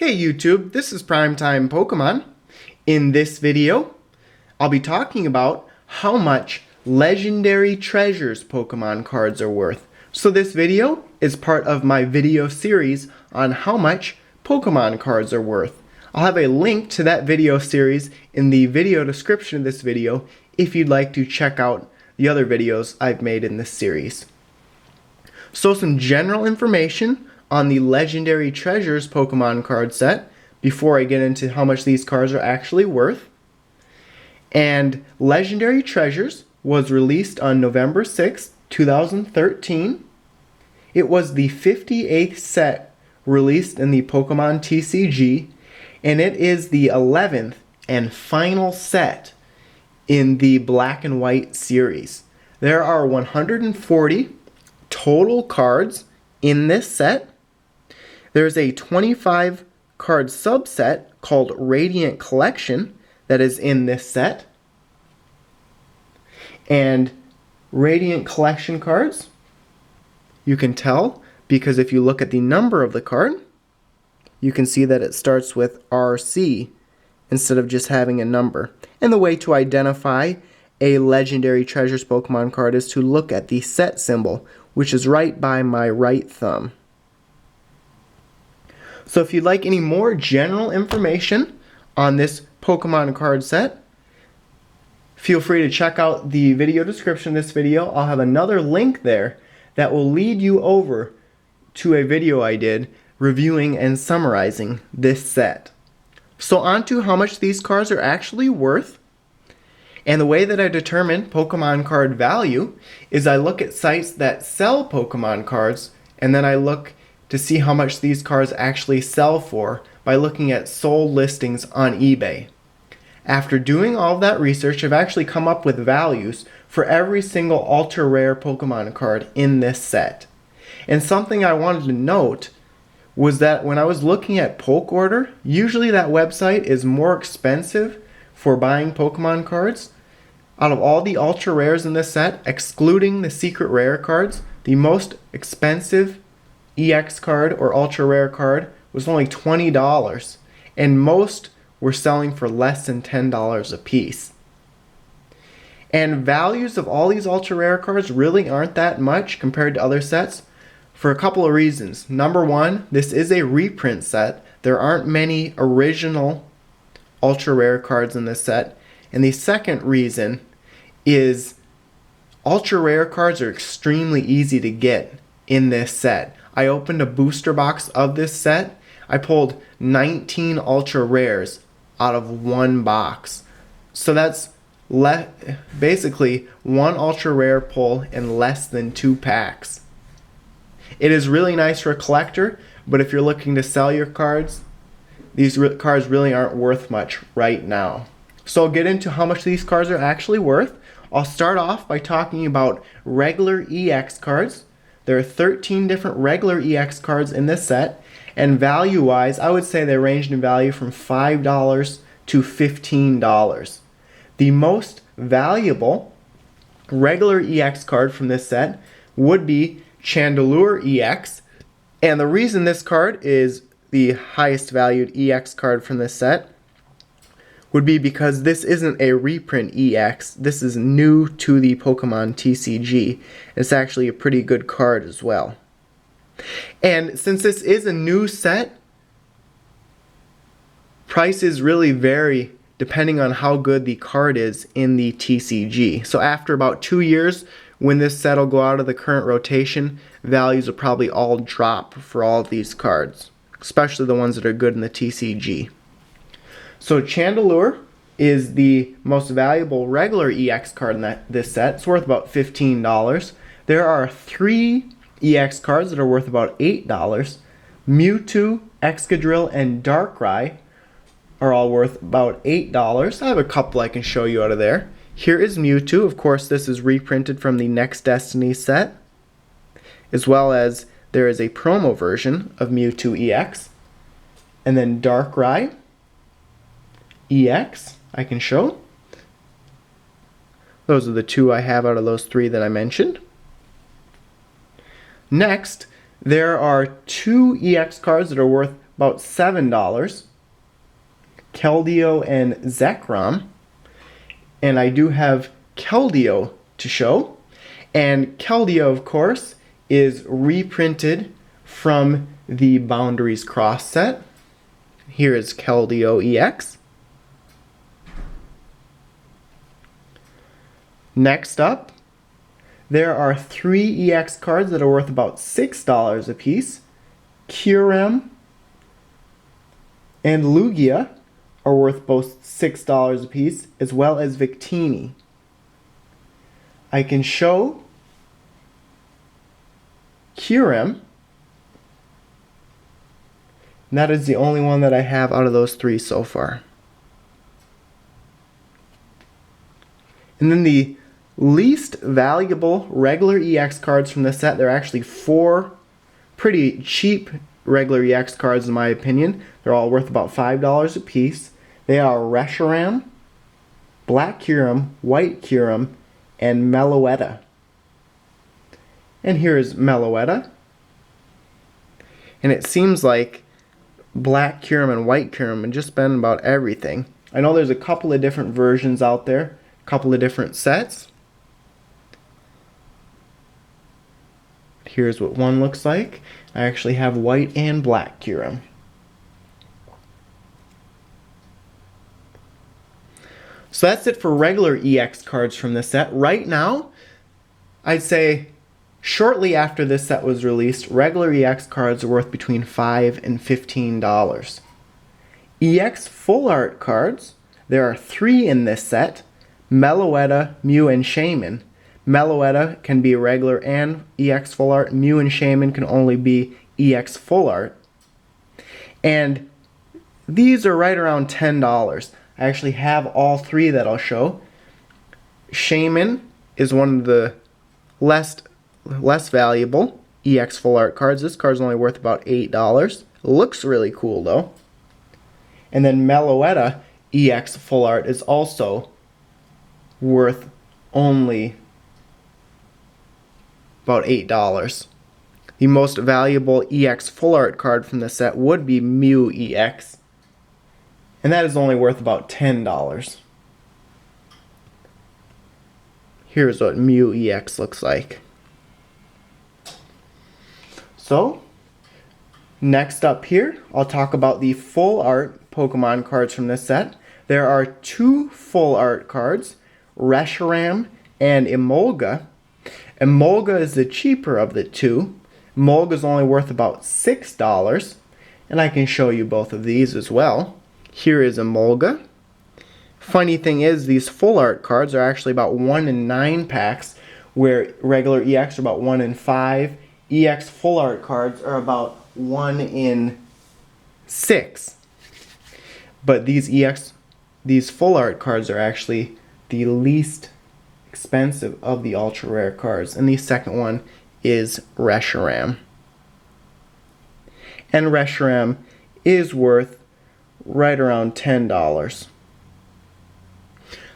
Hey YouTube, this is Primetime Pokemon. In this video, I'll be talking about how much Legendary Treasures Pokemon cards are worth. So this video is part of my video series on how much Pokemon cards are worth. I'll have a link to that video series in the video description of this video if you'd like to check out the other videos I've made in this series. So some general information on the Legendary Treasures Pokemon card set before I get into how much these cards are actually worth. And Legendary Treasures was released on November 6, 2013. It was the 58th set released in the Pokemon TCG, and it is the 11th and final set in the Black and White series. There are 140 total cards in this set. There's a 25 card subset called Radiant Collection that is in this set. And Radiant Collection cards, you can tell because if you look at the number of the card, you can see that it starts with RC instead of just having a number. And the way to identify a Legendary Treasures Pokemon card is to look at the set symbol, which is right by my right thumb. So if you'd like any more general information on this Pokemon card set, feel free to check out the video description of this video. I'll have another link there that will lead you over to a video I did reviewing and summarizing this set. So on to how much these cards are actually worth. And the way that I determine Pokemon card value is I look at sites that sell Pokemon cards, and then I look to see how much these cards actually sell for by looking at sold listings on eBay. After doing all of that research, I've actually come up with values for every single ultra rare Pokemon card in this set. And something I wanted to note was that when I was looking at Poke Order, usually that website is more expensive for buying Pokemon cards. Out of all the ultra rares in this set, excluding the secret rare cards, the most expensive EX card or ultra rare card was only $20, and most were selling for less than $10 a piece. And values of all these ultra rare cards really aren't that much compared to other sets for a couple of reasons. Number one, this is a reprint set. There aren't many original ultra rare cards in this set. And the second reason is ultra rare cards are extremely easy to get in this set. I opened a booster box of this set. I pulled 19 ultra rares out of one box. So that's basically one ultra rare pull in less than 2 packs. It is really nice for a collector, but if you're looking to sell your cards, these cards really aren't worth much right now. So I'll get into how much these cards are actually worth. I'll start off by talking about regular EX cards. There are 13 different regular EX cards in this set, and value-wise, I would say they range in value from $5 to $15. The most valuable regular EX card from this set would be Chandelure EX, and the reason this card is the highest valued EX card from this set would be because this isn't a reprint EX. This is new to the Pokemon TCG. It's actually a pretty good card as well. And since this is a new set, prices really vary depending on how good the card is in the TCG. So after about 2 years, when this set will go out of the current rotation, values will probably all drop for all of these cards, especially the ones that are good in the TCG. So Chandelure is the most valuable regular EX card in this set. It's worth about $15. There are 3 EX cards that are worth about $8. Mewtwo, Excadrill, and Darkrai are all worth about $8. I have a couple I can show you out of there. Here is Mewtwo. Of course, this is reprinted from the Next Destiny set, as well as there is a promo version of Mewtwo EX. And then Darkrai EX, I can show. Those are the 2 I have out of those 3 that I mentioned. Next, there are 2 EX cards that are worth about $7. Keldeo and Zekrom. And I do have Keldeo to show. And Keldeo, of course, is reprinted from the Boundaries Cross set. Here is Keldeo EX. Next up, there are 3 EX cards that are worth about $6 a piece. Reshiram and Lugia are worth both $6 a piece, as well as Victini. I can show Reshiram, and that is the only one that I have out of those 3 so far. And then the least valuable regular EX cards from the set, there are actually 4 pretty cheap regular EX cards in my opinion. They're all worth about $5 a piece. They are Reshiram, Black Reshiram, White Reshiram, and Meloetta. And here is Meloetta. And it seems like Black Reshiram and White Reshiram have just been about everything. I know there's a couple of different versions out there, a couple of different sets. Here's what one looks like. I actually have White and Black Reshiram. So that's it for regular EX cards from this set. Right now, I'd say shortly after this set was released, regular EX cards are worth between $5 and $15. EX full art cards, there are 3 in this set. Meloetta, Mu, and Shaymin. Meloetta can be regular and EX full art. Mew and Shaymin can only be EX full art. And these are right around $10. I actually have all 3 that I'll show. Shaymin is one of the less valuable EX full art cards. This card's only worth about $8. Looks really cool though. And then Meloetta EX full art is also worth only about $8. The most valuable EX full art card from the set would be Mew EX, and that is only worth about $10. Here's what Mew EX looks like. So, next up here, I'll talk about the full art Pokemon cards from this set. There are 2 full art cards, Reshiram and Emolga. Emolga is the cheaper of the 2. Emolga is only worth about $6, and I can show you both of these as well. Here is Emolga. Funny thing is, these full art cards are actually about 1 in 9 packs, where regular EX are about 1 in 5. EX full art cards are about 1 in 6. But these full art cards are actually the least expensive of the ultra rare cards, and the second one is Reshiram. And Reshiram is worth right around $10.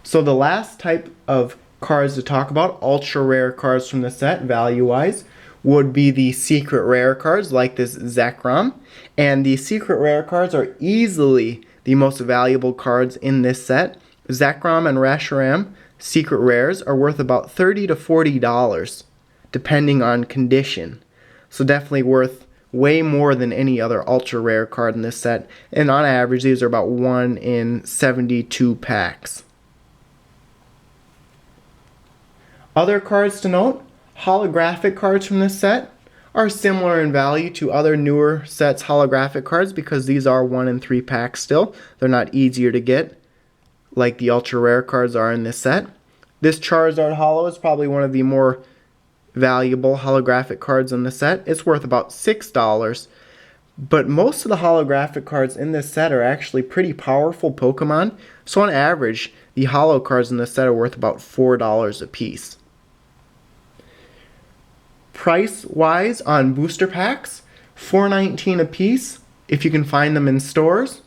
So the last type of cards to talk about, ultra rare cards from the set value wise, would be the secret rare cards like this Zekrom. And the secret rare cards are easily the most valuable cards in this set. Zekrom and Reshiram secret rares are worth about $30 to $40 depending on condition. So definitely worth way more than any other ultra rare card in this set. And on average, these are about 1 in 72 packs. Other cards to note, holographic cards from this set are similar in value to other newer sets holographic cards because these are 1 in 3 packs still. They're not easier to get like the ultra rare cards are in this set. This Charizard Hollow is probably one of the more valuable holographic cards in the set. It's worth about $6. But most of the holographic cards in this set are actually pretty powerful Pokemon. So on average, the holo cards in this set are worth about $4 a piece. Price-wise on booster packs, $4.19 a piece if you can find them in stores.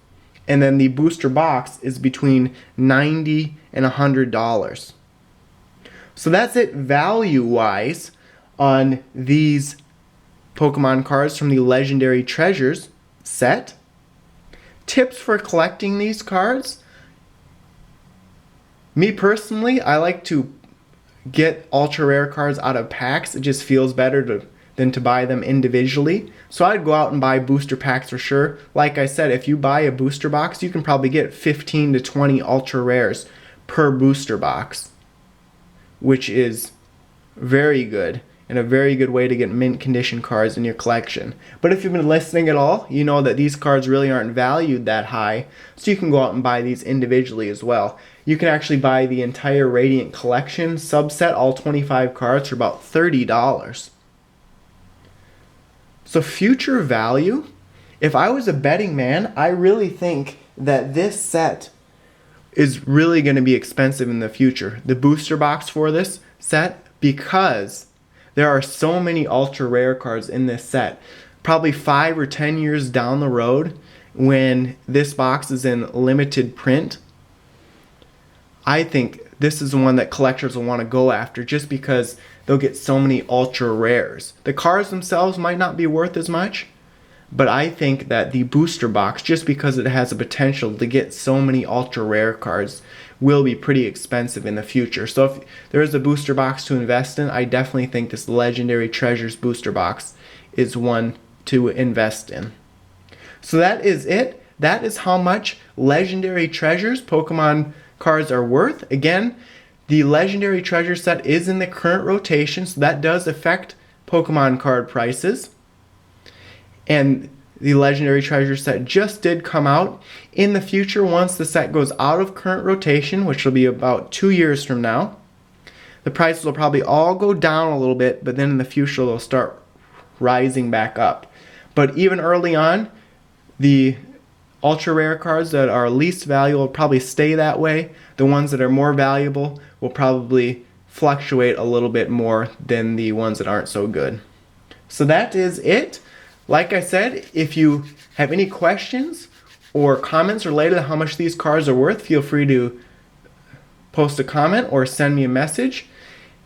And then the booster box is between $90 and $100. So that's it value-wise on these Pokemon cards from the Legendary Treasures set. tips for collecting these cards. Me personally, I like to get ultra rare cards out of packs. It just feels better than to buy them individually. So I'd go out and buy booster packs for sure. Like I said, if you buy a booster box, you can probably get 15 to 20 ultra rares per booster box, which is very good and a very good way to get mint condition cards in your collection. But if you've been listening at all, you know that these cards really aren't valued that high, so you can go out and buy these individually as well. You can actually buy the entire Radiant collection subset, all 25 cards, for about $30. So future value, if I was a betting man, I really think that this set is really going to be expensive in the future. The booster box for this set, because there are so many ultra rare cards in this set. Probably 5 or 10 years down the road, when this box is in limited print, I think this is the one that collectors will want to go after, just because they'll get so many ultra rares. The cards themselves might not be worth as much, but I think that the booster box, just because it has the potential to get so many ultra rare cards, will be pretty expensive in the future. So if there is a booster box to invest in, I definitely think this Legendary Treasures booster box is one to invest in. So that is it. That is how much Legendary Treasures Pokemon cards are worth. Again, the Legendary Treasure set is in the current rotation, so that does affect Pokemon card prices. And the Legendary Treasure set just did come out. In the future, once the set goes out of current rotation, which will be about 2 years from now, the prices will probably all go down a little bit, but then in the future they'll start rising back up. But even early on, the ultra rare cards that are least valuable will probably stay that way. The ones that are more valuable will probably fluctuate a little bit more than the ones that aren't so good. So that is it. Like I said, if you have any questions or comments related to how much these cards are worth, feel free to post a comment or send me a message.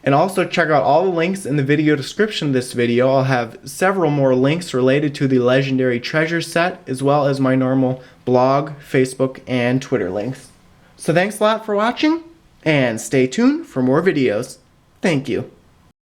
And also check out all the links in the video description of this video. I'll have several more links related to the Legendary Treasure set, as well as my normal blog, Facebook, and Twitter links. So thanks a lot for watching, and stay tuned for more videos. Thank you.